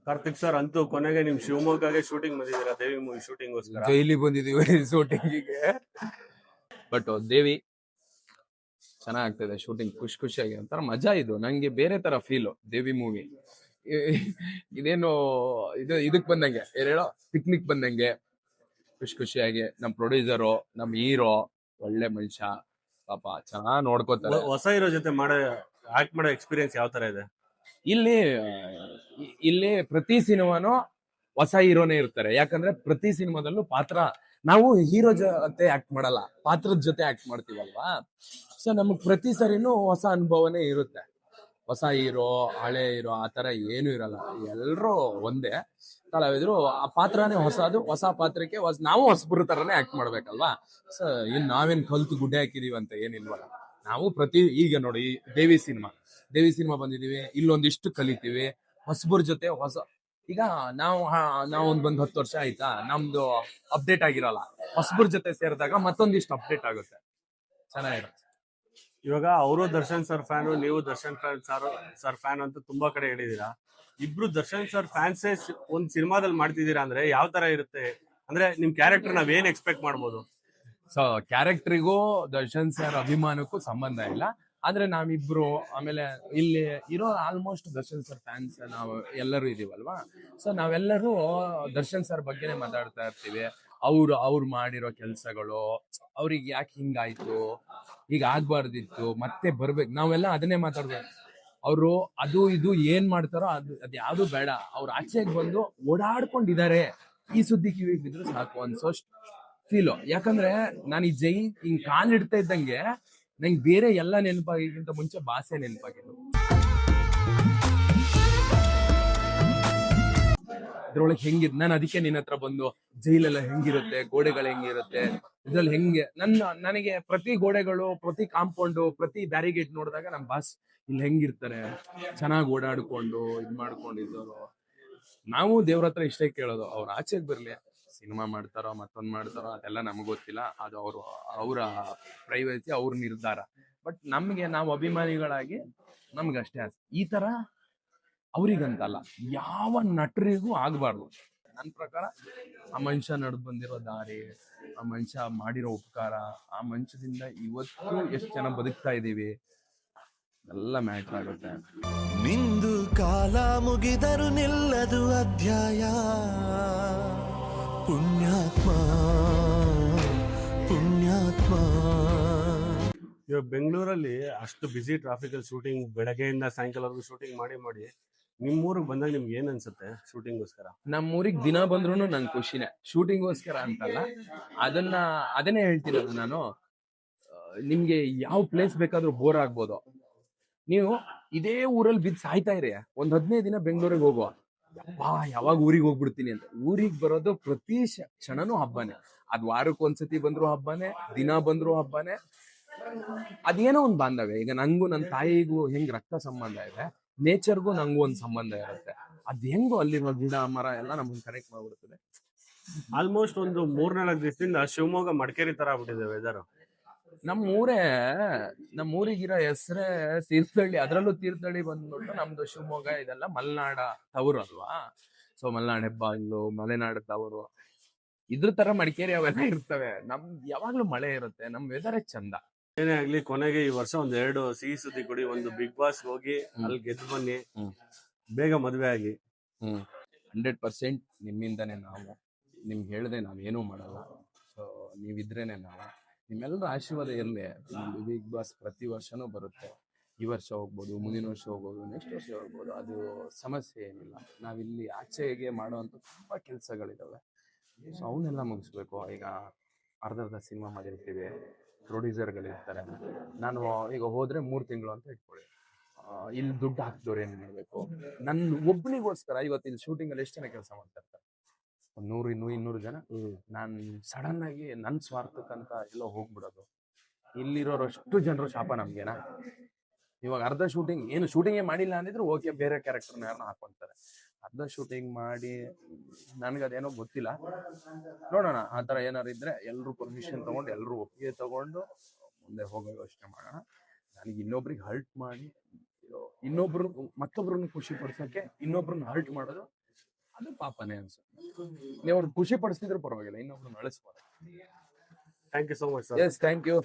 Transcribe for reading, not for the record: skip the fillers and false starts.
Karthik sir ಅಂತೂ ಕೊನೆಗೆ ನಿಮ್ ಶಿವಮೊಗ್ಗಗೆ ಶೂಟಿಂಗ್ ಬಂದಿದ್ದೀರಾ ದೇವಿ ಮೂವಿ ಶೂಟಿಂಗ್ಗೋಸ್ಕರ. ಜೈಲಿ ಬಂದಿದೀವಿ ಶೂಟಿಂಗಿಗೆ. ಬಟ್ ದೇವಿ ಚೆನ್ನಾಗ್ತದೆ ಶೂಟಿಂಗ್, ಖುಷಿಯಾಗಿ ಒಂಥರ ಮಜಾ. ಇದು ನಂಗೆ ಬೇರೆ ತರ ಫೀಲ್ ದೇವಿ ಮೂವಿ. ಇದೇನು ಇದಕ್ ಬಂದಂಗೆ ಹೇಳೋ ಪಿಕ್ನಿಕ್ ಬಂದಂಗೆ ಖುಷಿಯಾಗಿ. ನಮ್ ಪ್ರೊಡ್ಯೂಸರು ನಮ್ ಹೀರೋ ಒಳ್ಳೆ ಮನುಷ್ಯ ಪಾಪ, ಚೆನ್ನಾಗ್ ನೋಡ್ಕೋತಾರೆ. ಹೊಸ ಹೀರೋ ಜೊತೆ ಆಕ್ಟ್ ಮಾಡೋ ಎಕ್ಸ್ಪೀರಿಯನ್ಸ್ ಯಾವ ತರ ಇದೆ? ಇಲ್ಲಿ ಪ್ರತಿ ಸಿನಿಮಾನು ಹೊಸ ಹೀರೋನೇ ಇರ್ತಾರೆ. ಯಾಕಂದ್ರೆ ಪ್ರತಿ ಸಿನಿಮಾದಲ್ಲೂ ಪಾತ್ರ, ನಾವು ಹೀರೋ ಜೊತೆ ಆಕ್ಟ್ ಮಾಡಲ್ಲ, ಪಾತ್ರದ ಜೊತೆ ಆಕ್ಟ್ ಮಾಡ್ತೀವಲ್ವಾ. ಸೊ ನಮಗ್ ಪ್ರತಿ ಸರಿನೂ ಹೊಸ ಅನುಭವನೇ ಇರುತ್ತೆ. ಹೊಸ ಹೀರೋ ಹಳೆ ಹೀರೋ ಆತರ ಏನು ಇರಲ್ಲ, ಎಲ್ರು ಒಂದೇ. ಕಲಾವಿದ್ರು ಆ ಪಾತ್ರನೇ ಹೊಸದು, ಹೊಸ ಪಾತ್ರಕ್ಕೆ ನಾವು ಹೊಸಬ್ರ ತರನೇ ಆಕ್ಟ್ ಮಾಡ್ಬೇಕಲ್ವಾ. ಸೊ ನಾವೇನ್ ಕಲ್ತು ಗುಡ್ಡೆ ಹಾಕಿದೀವಿ ಅಂತ ಏನಿಲ್ವಲ್ಲ. ನಾವು ಈಗ ನೋಡಿ ದೇವಿ ಸಿನಿಮಾ ಬಂದಿದೀವಿ, ಇಲ್ಲೊಂದಿಷ್ಟು ಕಲಿತೀವಿ ಹೊಸಬ್ರ ಜೊತೆ. ಈಗ ನಾವು ಬಂದ್ 10 ವರ್ಷ ಆಯ್ತಾ, ನಮ್ದು ಅಪ್ಡೇಟ್ ಆಗಿರಲ್ಲ. ಹೊಸಬ್ರ ಜೊತೆ ಸೇರಿದಾಗ ಮತ್ತೊಂದಿಷ್ಟು ಅಪ್ಡೇಟ್ ಆಗುತ್ತೆ, ಚೆನ್ನಾಗಿರುತ್ತೆ. ಇವಾಗ ಅವರು ದರ್ಶನ್ ಸರ್ ಫ್ಯಾನು, ನೀವು ದರ್ಶನ್ ಸರ್ ಫ್ಯಾನ್ ಅಂತ ತುಂಬಾ ಕಡೆ ಹೇಳಿದೀರಾ. ಇಬ್ರು ದರ್ಶನ್ ಸರ್ ಫ್ಯಾನ್ಸೇ ಒಂದ್ ಸಿನಿಮಾದಲ್ಲಿ ಮಾಡ್ತಿದ್ದೀರಾ ಅಂದ್ರೆ ಯಾವ ತರ ಇರುತ್ತೆ? ಅಂದ್ರೆ ನಿಮ್ ಕ್ಯಾರೆಕ್ಟರ್ ನಾವೇನ್ ಎಕ್ಸ್ಪೆಕ್ಟ್ ಮಾಡ್ಬೋದು? ಸೊ ಕ್ಯಾರೆಕ್ಟರಿಗೂ ದರ್ಶನ್ ಸರ್ ಅಭಿಮಾನಕ್ಕೂ ಸಂಬಂಧ ಇಲ್ಲ. ಆದ್ರೆ ನಾವಿಬ್ರು, ಆಮೇಲೆ ಇಲ್ಲಿ ಇರೋ ಆಲ್ಮೋಸ್ಟ್ ದರ್ಶನ್ ಸರ್ ಫ್ಯಾನ್ಸ್ ನಾವು ಎಲ್ಲರೂ ಇದೀವಲ್ವಾ. ಸೊ ನಾವೆಲ್ಲರೂ ದರ್ಶನ್ ಸರ್ ಬಗ್ಗೆನೆ ಮಾತಾಡ್ತಾ ಇರ್ತೀವಿ. ಅವ್ರು ಮಾಡಿರೋ ಕೆಲ್ಸಗಳು, ಅವ್ರಿಗೆ ಯಾಕೆ ಹಿಂಗಾಯ್ತು, ಈಗ ಆಗ್ಬಾರ್ದಿತ್ತು, ಮತ್ತೆ ಬರ್ಬೇಕು, ನಾವೆಲ್ಲ ಅದನ್ನೇ ಮಾತಾಡ್ಬೇಕು. ಅವರು ಅದು ಇದು ಏನ್ ಮಾಡ್ತಾರೋ ಅದ್ ಯಾವ್ದು ಬೇಡ, ಅವ್ರು ಆಚೆಗೆ ಬಂದು ಓಡಾಡ್ಕೊಂಡಿದ್ದಾರೆ, ಈ ಸುದ್ದಿ ಕಿವಿಗೆ ಬಿದ್ರು ಸಾಕು ಅನ್ಸೋಷ್ಟು ಫೀಲು. ಯಾಕಂದ್ರೆ ನಾನು ಈ ಹಿಂಗ್ ಕಾಲಿಡ್ತಾ ಇದ್ದಂಗೆ ನಂಗೆ ಬೇರೆ ಎಲ್ಲ ನೆನಪಾಗಿಗಿಂತ ಮುಂಚೆ ಭಾಷೆ ನೆನಪಾಗಿದ್ದು. ಇದ್ರೊಳಗೆ ಹೆಂಗಿರ್, ನಾನು ಅದಕ್ಕೆ ನಿನ್ನ ಹತ್ರ ಬಂದು ಜೈಲೆಲ್ಲ ಹೆಂಗಿರುತ್ತೆ, ಗೋಡೆಗಳು ಹೆಂಗಿರುತ್ತೆ, ಇದ್ರಲ್ಲಿ ಹೆಂಗೆ ನನಗೆ ಪ್ರತಿ ಗೋಡೆಗಳು, ಪ್ರತಿ ಕಾಂಪೌಂಡು, ಪ್ರತಿ ಬ್ಯಾರಿಗೇಡ್ ನೋಡಿದಾಗ ನಮ್ ಬಾಸ್ ಇಲ್ಲಿ ಹೆಂಗಿರ್ತಾರೆ, ಚೆನ್ನಾಗಿ ಓಡಾಡ್ಕೊಂಡು ಮಾಡ್ಕೊಂಡಿದ್ದವರು. ನಾವು ದೇವ್ರ ಹತ್ರ ಇಷ್ಟೇ ಕೇಳೋದು, ಅವ್ರ ಆಚೆಗೆ ಬರ್ಲಿ, ಸಿನಿಮಾ ಮಾಡ್ತಾರೋ ಮತ್ತೊಂದ್ ಮಾಡ್ತಾರೋ ಅದೆಲ್ಲ ನಮಗ್ ಗೊತ್ತಿಲ್ಲ, ಅದು ಅವರ ಪ್ರೈವಸಿ, ಅವ್ರ ನಿರ್ಧಾರ. ಬಟ್ ನಾವು ಅಭಿಮಾನಿಗಳಾಗಿ ನಮ್ಗಷ್ಟೇ ಆಸೆ. ಈ ತರ ಅವ್ರಿಗಂತಲ್ಲ, ಯಾವ ನಟರಿಗೂ ಆಗ್ಬಾರ್ದು. ನನ್ನ ಪ್ರಕಾರ ಆ ಮನುಷ್ಯ ನಡೆದು ಬಂದಿರೋ ದಾರಿ, ಆ ಮನುಷ್ಯ ಮಾಡಿರೋ ಉಪಕಾರ, ಆ ಮನುಷ್ಯದಿಂದ ಇವತ್ತು ಎಷ್ಟು ಜನ ಬದುಕ್ತಾ ಇದೀವಿ, ಎಲ್ಲ ಮ್ಯಾಟ್ರ್ ಆಗುತ್ತೆ. ನಿಂದು ಕಾಲ ಮುಗಿದರು ನಿಲ್ಲದು ಅಧ್ಯಾಯ, ಪುಣ್ಯಾತ್ಮ ಪುಣ್ಯಾತ್ಮ. ಇವಾಗ ಬೆಂಗಳೂರಲ್ಲಿ ಅಷ್ಟು ಬಿಸಿ ಟ್ರಾಫಿಕ್ ಅಲ್ಲಿ ಶೂಟಿಂಗ್, ಬೆಳಗ್ಗೆಯಿಂದ ಸಾಯಂಕಾಲವರೆಗೂ ಶೂಟಿಂಗ್ ಮಾಡಿ ನಿಮ್ಮೂರಿಗೆ ಬಂದಾಗ ನಿಮ್ಗೆ ಏನ್ ಅನ್ಸುತ್ತೆ ಶೂಟಿಂಗ್ಗೋಸ್ಕರ? ನಮ್ಮೂರಿಗೆ ದಿನ ಬಂದ್ರು ನಂಗೆ ಖುಷಿನೇ, ಶೂಟಿಂಗ್ಗೋಸ್ಕರ ಅಂತಲ್ಲ. ಅದನ್ನೇ ಹೇಳ್ತಿರೋದು ನಾನು. ನಿಮ್ಗೆ ಯಾವ ಪ್ಲೇಸ್ ಬೇಕಾದ್ರೂ ಬೋರ್ ಆಗ್ಬೋದು, ನೀವು ಇದೇ ಊರಲ್ಲಿ ಬಿದ್ದು ಸಾಯ್ತಾ ಇರಿ, ಒಂದ್ 15 ದಿನ ಬೆಂಗಳೂರಿಗೆ ಹೋಗುವ, ಯಾವಾಗ ಊರಿಗೆ ಹೋಗ್ಬಿಡ್ತೀನಿ ಅಂತ. ಊರಿಗೆ ಬರೋದು ಪ್ರತಿ ಕ್ಷಣನೂ ಹಬ್ಬನೇ. ಅದ್ ವಾರಕ್ಕೆ ಒಂದ್ಸತಿ ಬಂದ್ರು ಹಬ್ಬನೇ, ದಿನ ಬಂದ್ರು ಹಬ್ಬನೇ. ಅದೇನೋ ಒಂದ್ ಬಾಂಧವ್ಯ. ಈಗ ನಂಗೂ ನನ್ನ ತಾಯಿಗೂ ಹೆಂಗ್ ರಕ್ತ ಸಂಬಂಧ ಇದೆ, ನೇಚರ್ಗೂ ನಂಗೂ ಒಂದ್ ಸಂಬಂಧ ಇರುತ್ತೆ. ಅದ್ ಹೆಂಗೋ ಅಲ್ಲಿರೋ ಗಿಡ ಮರ ಎಲ್ಲ ನಮ್ಗೆ ಕನೆಕ್ಟ್ ಮಾಡ್ಬಿಡ್ತದೆ. ಆಲ್ಮೋಸ್ಟ್ ಒಂದು 3-4 ದಿವಸದಿಂದ ಶಿವಮೊಗ್ಗ ಮಡಿಕೇರಿ ತರ ಆಗ್ಬಿಟ್ಟಿದೆ ವೆದರ್. ನಮ್ಮೂರಿಗಿರೋ ಹೆಸರೇ ತೀರ್ಥಹಳ್ಳಿ. ಅದ್ರಲ್ಲೂ ತೀರ್ಥಹಳ್ಳಿ ಬಂದ್ಬಿಟ್ಟು ನಮ್ದು ಶಿವಮೊಗ್ಗ ಇದೆಲ್ಲ ಮಲೆನಾಡ ತವರು ಅಲ್ವಾ. ಸೊ ಮಲೆನಾಡು ಹೆಬ್ಬಾಗ್ಲು, ಮಲೆನಾಡು ತವರು, ಇದ್ರ ತರ ಮಡಿಕೇರಿ ಅವೆಲ್ಲ ಇರ್ತವೆ. ಯಾವಾಗ್ಲೂ ಮಳೆ ಇರುತ್ತೆ, ನಮ್ ವೆದರೇ ಚಂದ. ಏನೇ ಆಗ್ಲಿ, ಕೊನೆಗೆ ಈ ವರ್ಷ 2 ಸಿಹಿ ಸುದ್ದಿ ಕೊಡಿ. ಒಂದು ಬಿಗ್ ಬಾಸ್ ಹೋಗಿ ಅಲ್ಲಿ ಗೆದ್ದು ಬನ್ನಿ, ಬೇಗ ಮದ್ವೆ ಆಗಿ. 100% ನಿಮ್ಮಿಂದನೇ ನಾವು. ನಿಮ್ಗೆ ಹೇಳ್ದೆ ನಾವೇನೂ ಮಾಡಲ್ಲ. ಸೊ ನೀವಿದ್ರೇನೆ ನಾವು. ನಿಮ್ಮೆಲ್ಲರ ಆಶೀರ್ವಾದ ಇರಲಿ. ಬಿಗ್ ಬಾಸ್ ಪ್ರತಿ ವರ್ಷನೂ ಬರುತ್ತೆ. ಈ ವರ್ಷ ಹೋಗ್ಬೋದು, ಮುಂದಿನ ವರ್ಷ ಹೋಗ್ಬೋದು, ನೆಕ್ಸ್ಟ್ ವರ್ಷ ಹೋಗ್ಬೋದು, ಅದು ಸಮಸ್ಯೆ ಏನಿಲ್ಲ. ನಾವಿಲ್ಲಿ ಆಚೆಗೆ ಮಾಡುವಂಥ ತುಂಬ ಕೆಲಸಗಳಿದ್ದಾವೆ. ಸೊ ಅವನ್ನೆಲ್ಲ ಮುಗಿಸ್ಬೇಕು. ಈಗ ಅರ್ಧ ಸಿನಿಮಾ ಮಾಡಿರ್ತೀವಿ, ಪ್ರೊಡ್ಯೂಸರ್ಗಳಿರ್ತಾರೆ. ನಾನು ಈಗ ಹೋದ್ರೆ 3 ತಿಂಗಳು ಅಂತ ಇಟ್ಕೊಳ್ಳಿ, ಇಲ್ಲಿ ದುಡ್ಡು ಹಾಕಿದವ್ರು ಏನು ಮಾಡಬೇಕು? ನನ್ನ ಒಬ್ಬನಿಗೋಸ್ಕರ ಇವತ್ತು ಇಲ್ಲಿ ಶೂಟಿಂಗಲ್ಲಿ ಎಷ್ಟು ಜನ ಕೆಲಸ ಮಾಡ್ತಾ ಇರ್ತಾರೆ? 100-200 ಜನ. ನಾನು ಸಡನ್ ಆಗಿ ನನ್ನ ಸ್ವಾರ್ಥಕ್ಕಂತ ಎಲ್ಲೋ ಹೋಗ್ಬಿಡೋದು, ಇಲ್ಲಿರೋರಷ್ಟು ಜನರು ಶಾಪ ನಮ್ಗೇನಾ? ಇವಾಗ ಅರ್ಧ ಶೂಟಿಂಗೇ ಮಾಡಿಲ್ಲ ಅಂದಿದ್ರು ಓಕೆ, ಬೇರೆ ಕ್ಯಾರೆಕ್ಟರ್ನ ಯಾರನ್ನ ಹಾಕೊಂತಾರೆ. ಅರ್ಧ ಶೂಟಿಂಗ್ ಮಾಡಿ ನನಗದೇನೋ ಗೊತ್ತಿಲ್ಲ, ನೋಡೋಣ. ಆ ಥರ ಏನಾರು ಇದ್ರೆ ಎಲ್ಲರೂ ಪರ್ಮಿಷನ್ ತಗೊಂಡು, ಎಲ್ಲರೂ ಒಪ್ಪಿಗೆ ತಗೊಂಡು ಮುಂದೆ ಹೋಗೋ ಯೋಚನೆ ಮಾಡೋಣ. ನನಗೆ ಇನ್ನೊಬ್ರಿಗೆ ಹರ್ಟ್ ಮಾಡಿ, ಮತ್ತೊಬ್ರನ್ನ ಖುಷಿ ಪಡ್ಸೋಕ್ಕೆ ಇನ್ನೊಬ್ರನ್ನ ಹರ್ಟ್ ಮಾಡೋದು ಅದು ಪಾಪನೇ ಅನ್ಸುತ್ತೆ. ನೀವು ಅವ್ರು ಖುಷಿ ಪಡಿಸ್ತಿದ್ರೆ ಪರವಾಗಿಲ್ಲ, ಇನ್ನೊಬ್ರು ನಡೆಸ್ಬಾರ್ದು. Thank you so much sir. Yes, thank you.